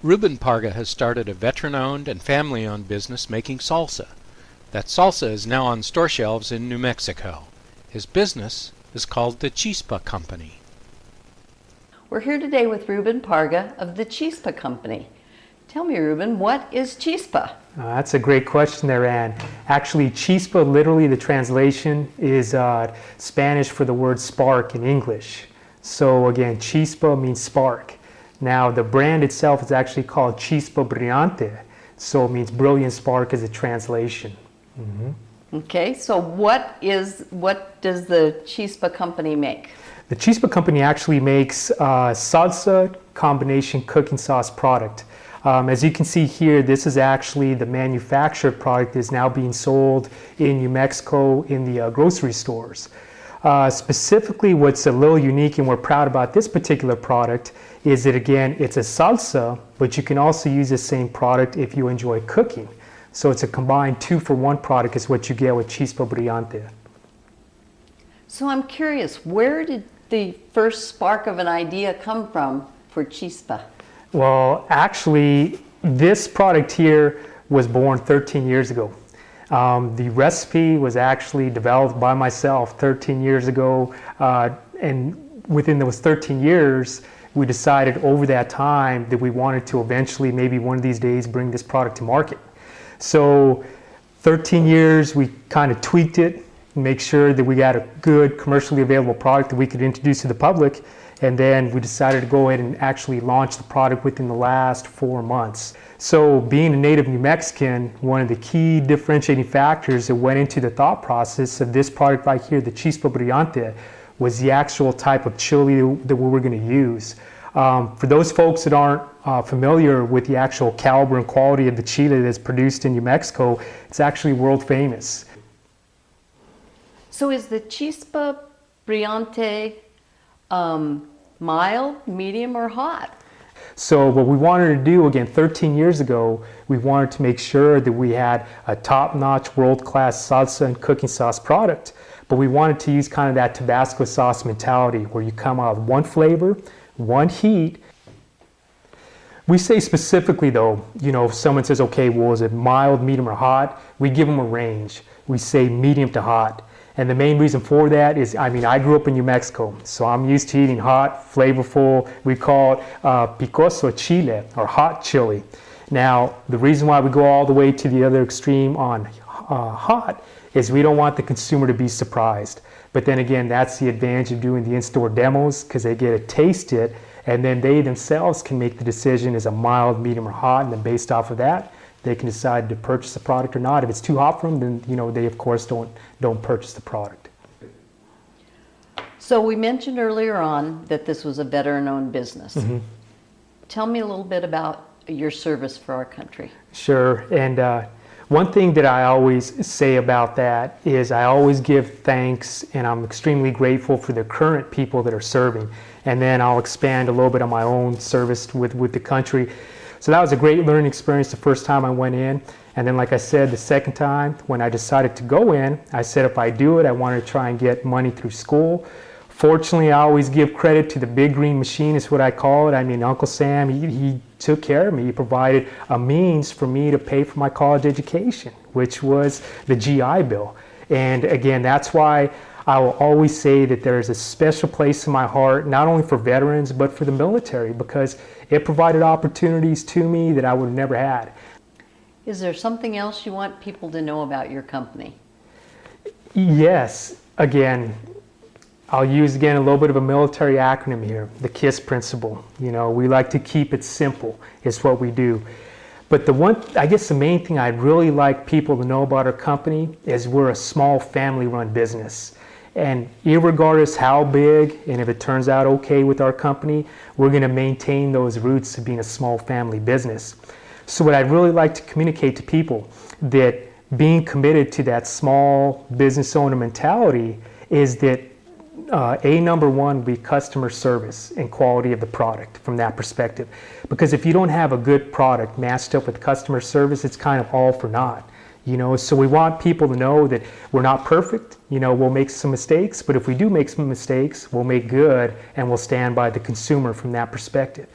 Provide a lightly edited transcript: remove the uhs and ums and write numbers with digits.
Ruben Parga has started a veteran-owned and family-owned business making salsa. That salsa is now on store shelves in New Mexico. His business is called the Chispa Company. We're here today with Ruben Parga of the Chispa Company. Tell me, Ruben, what is Chispa? That's a great question there, Ann. Actually, Chispa, literally the translation is Spanish for the word spark in English. So again, Chispa means spark. Now the brand itself is actually called Chispa Brillante, so it means brilliant spark as a translation. Okay, so what does the Chispa Company make? The Chispa Company actually makes salsa combination cooking sauce product. As you can see here, this is actually the manufactured product that is now being sold in New Mexico in the grocery stores. Specifically, what's a little unique and we're proud about this particular product is that, again, it's a salsa, but you can also use the same product if you enjoy cooking. So it's a combined 2-for-1 product is what you get with Chispa Brillante. So I'm curious, where did the first spark of an idea come from for Chispa? Well, actually, this product here was born 13 years ago. The recipe was actually developed by myself 13 years ago, and within those 13 years, we decided over that time that we wanted to eventually, maybe one of these days, bring this product to market. So 13 years, we kind of tweaked it, make sure that we got a good commercially available product that we could introduce to the public, and then we decided to go ahead and actually launch the product within the last 4 months. So being a native New Mexican, one of the key differentiating factors that went into the thought process of this product right here, the Chispa Brillante, was the actual type of chili that we were going to use. For those folks that aren't familiar with the actual caliber and quality of the chili that's produced in New Mexico, it's actually world famous. So is the Chispa Brillante mild, medium, or hot? So what we wanted to do, again, 13 years ago, we wanted to make sure that we had a top-notch, world-class salsa and cooking sauce product, but we wanted to use kind of that Tabasco sauce mentality where you come out with one flavor, one heat. We say specifically though, you know, if someone says, okay, well, is it mild, medium, or hot? We give them a range. We say medium to hot. And the main reason for that is, I mean, I grew up in New Mexico, so I'm used to eating hot, flavorful, we call it picoso chile, or hot chili. Now, the reason why we go all the way to the other extreme on hot is we don't want the consumer to be surprised. But then again, that's the advantage of doing the in-store demos, because they get to taste it, and then they themselves can make the decision is a mild, medium, or hot, and then based off of that, they can decide to purchase the product or not. If it's too hot for them, then, you know, they of course don't purchase the product. So we mentioned earlier on that this was a veteran-owned business. Tell me a little bit about your service for our country. Sure, and one thing that I always say about that is I always give thanks, and I'm extremely grateful for the current people that are serving. And then I'll expand a little bit on my own service with the country. So that was a great learning experience the first time I went in. And then, like I said, the second time when I decided to go in, I said if I do it, I wanted to try and get money through school. Fortunately, I always give credit to the big green machine, is what I call it. I mean, Uncle Sam, he took care of me. He provided a means for me to pay for my college education, which was the GI Bill. And again, that's why I will always say that there is a special place in my heart, not only for veterans, but for the military, because it provided opportunities to me that I would have never had. Is there something else you want people to know about your company? Yes. Again, I'll use a little bit of a military acronym here, the KISS principle. You know, we like to keep it simple, is what we do. But I guess the main thing I'd really like people to know about our company is we're a small family-run business. And irregardless how big, and if it turns out okay with our company, we're going to maintain those roots of being a small family business. So what I'd really like to communicate to people, that being committed to that small business owner mentality, is that number one would be customer service and quality of the product from that perspective. Because if you don't have a good product matched up with customer service, it's kind of all for naught. You know, so we want people to know that we're not perfect. You know, we'll make some mistakes, but if we do make some mistakes, we'll make good, and we'll stand by the consumer from that perspective.